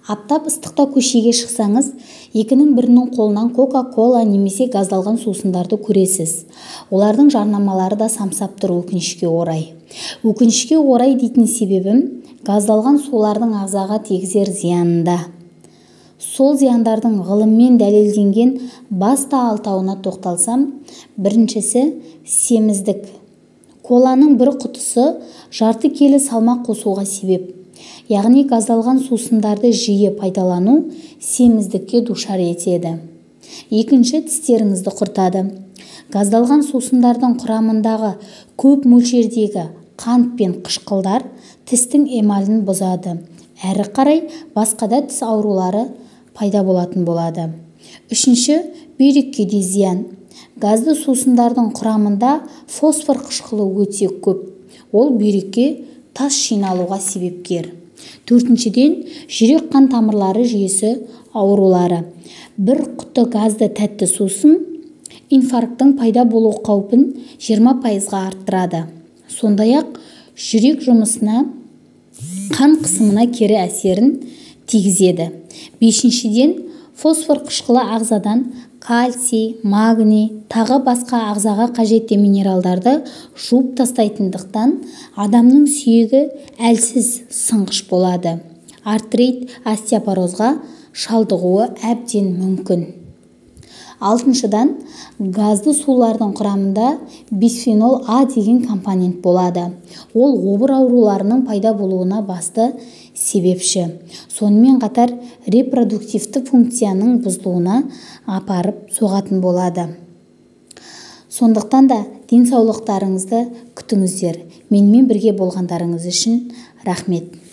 Аптап ыстықта көшеге шықсаңыз, екінің бірінің қолынан кока-кола немесе газдалған сусындарды көресіз. Олардың жарнамалары да самсап тұр, өкінішке орай. Өкінішке орай дейтін себебім, газдалған сулардың ағзаға тигізер зиянында. Сол зияндардың ғылыммен дәлелденген басты алтауына тоқталсам, біріншісі семіздік. Коланың бір құтысы жарты келі салмақ қосуға себеп. Яғни газдалған сусындарды жиі пайдалану семіздікке душар етеді. Екінші, тістеріңізді құртады. Газдалған сусындардың құрамындағы көп мөлшердегі қант пен қышқылдар тістің эмалін бұзады. Әрі қарай басқада тіс аурулары пайда болатын болады. Үшінші, бүйрекке де зиян. Газды сусындардың құрамында фосфор қышқылы өте көп. Ол бүйрекке тас жиналуға себепкер. Төртіншіден, жүрек қан тамырлары жүйесі аурулары. Бір құты газды тәтті сусын инфаркттың пайда болу қаупін 20%-ға арттырады. Сондай-ақ жүрек жұмысына, қан қысымына кері әсерін тигізеді. Бесіншіден, фосфор қышқылы ағзадан кальций, магний, тағы басқа ағзаға қажетті минералдарды жуып тастайтындықтан адамның сүйегі әлсіз сынғыш болады. Артрит, остеопорозға шалдығуы әбден мүмкін. Алтыншыдан, газды сулардың құрамында бисфенол А деген компонент болады. Ол обыр ауруларының пайда болуына басты себепші. Сонымен қатар репродуктивті функцияның бұзылуына апарып соғатын болады. Сондықтан да денсаулықтарыңызды күтіңіздер. Менімен бірге болғандарыңыз үшін рахмет.